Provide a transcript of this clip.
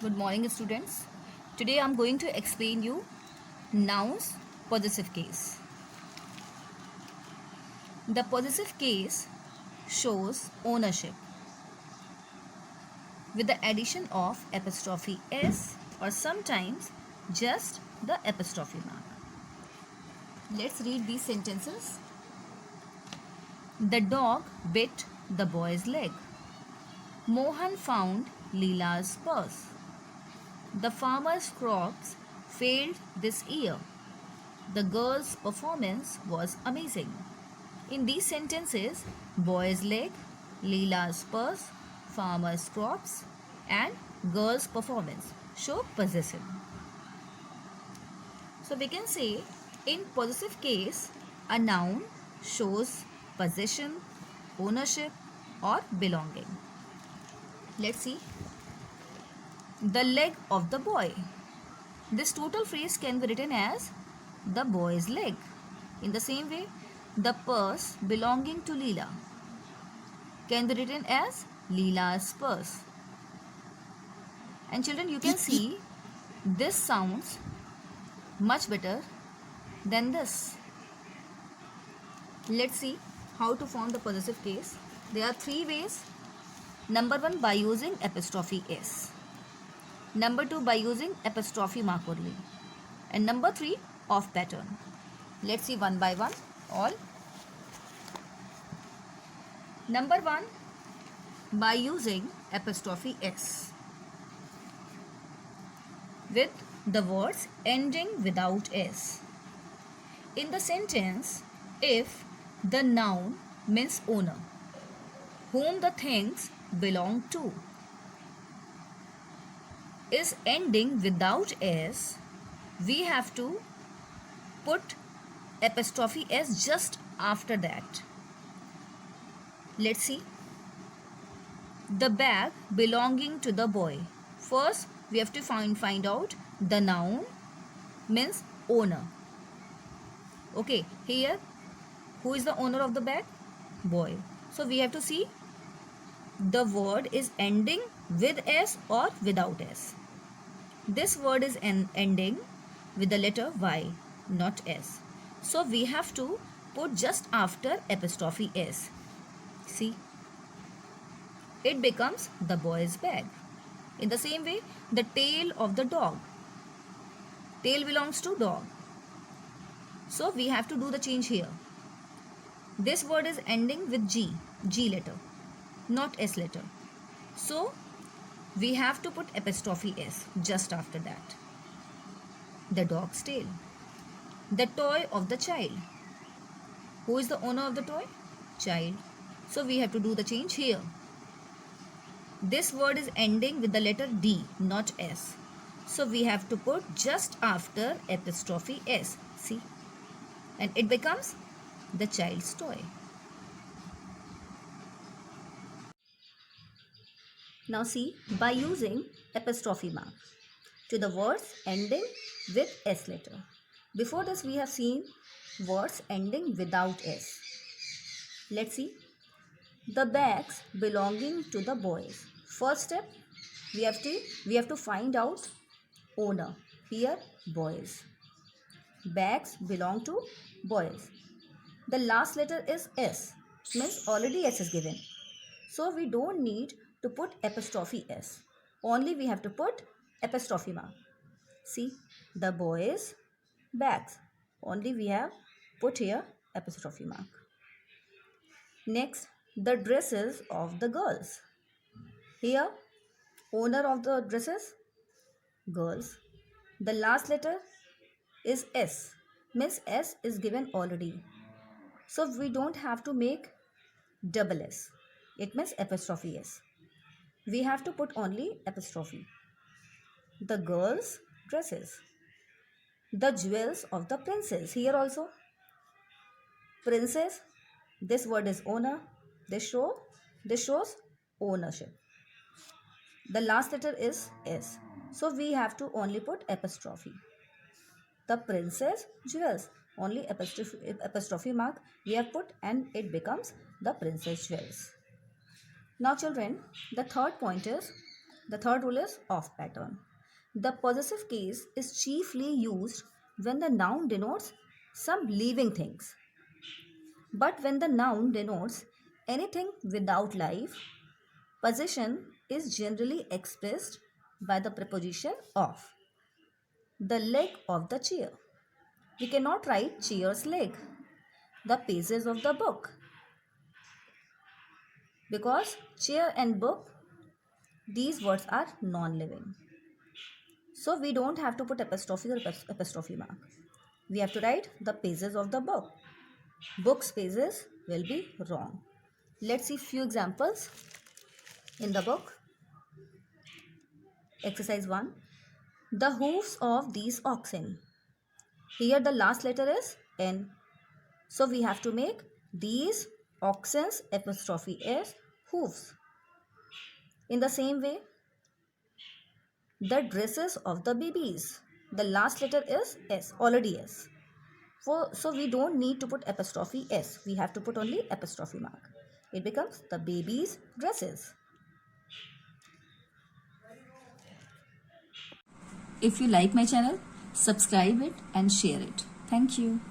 Good morning, students. Today I'm going to explain you nouns possessive case. The possessive case shows ownership with the addition of apostrophe s or sometimes just the apostrophe mark. Let's read these sentences. The dog bit the boy's leg. Mohan found Leela's purse. The farmer's crops failed this year. The girl's performance was amazing. In these sentences, boy's leg, Leela's purse, farmer's crops, and girl's performance show possessive. So we can say in possessive case, a noun shows possession, ownership, or belonging. Let's see. The leg of the boy. This total phrase can be written as the boy's leg. In the same way, the purse belonging to Leela can be written as Leela's purse. And children, you can see this sounds much better than this. Let's see how to form the possessive case. There are three ways. Number one, by using apostrophe s. Number two, by using apostrophe mark only. And number three, off pattern. Let's see one by one all. Number one, by using apostrophe s with the words ending without s. In the sentence, if the noun means owner, whom the things belong to, is ending without s, we have to put apostrophe s just after that. Let's see. The bag belonging to the boy. First, we have to find out the noun means owner. Okay, here, who is the owner of the bag? Boy. So we have to see the word is ending with s or without s. This word is ending with the letter y, not s. So we have to put just after apostrophe s. See, it becomes the boy's bag. In the same way, the tail of the dog. Tail belongs to dog. So we have to do the change here. This word is ending with G letter, not S letter. So we have to put apostrophe S just after that. The dog's tail. The toy of the child. Who is the owner of the toy? Child. So we have to do the change here. This word is ending with the letter D, not S. So we have to put just after apostrophe S. See? And it becomes the child's toy. Now see, by using apostrophe mark to the words ending with S letter. Before this we have seen words ending without S. Let's see. The bags belonging to the boys. First step, we have to find out owner. Here, boys. Bags belong to boys. The last letter is S. Means already S is given. So we don't need to put apostrophe S. Only we have to put apostrophe mark. See, the boys' bags. Only we have put here apostrophe mark. Next, the dresses of the girls. Here, owner of the dresses, girls. The last letter is S. Means S is given already. So we don't have to make double S. It means apostrophe S. We have to put only apostrophe. The girls' dresses. The jewels of the princess. Here also, princess. This word is owner. This shows ownership. The last letter is S. So we have to only put apostrophe. The princess jewels. Only apostrophe mark we have put and it becomes the princess jewels. Now children, the third point is The third rule is off pattern. The possessive case is chiefly used when the noun denotes some living things. But when the noun denotes anything without life, possession is generally expressed by the preposition of. The leg of the chair. We cannot write chair's leg. The pages of the book. Because chair and book, these words are non-living. So we don't have to put apostrophe or apostrophe mark. We have to write the pages of the book. Book's pages will be wrong. Let's see few examples in the book. Exercise 1. The hoofs of these oxen. Here the last letter is N. So we have to make these oxen's apostrophe S hooves. In the same way, the dresses of the babies. The last letter is S, already S. So we don't need to put apostrophe S. We have to put only apostrophe mark. It becomes the baby's dresses. If you like my channel, subscribe it and share it. Thank you.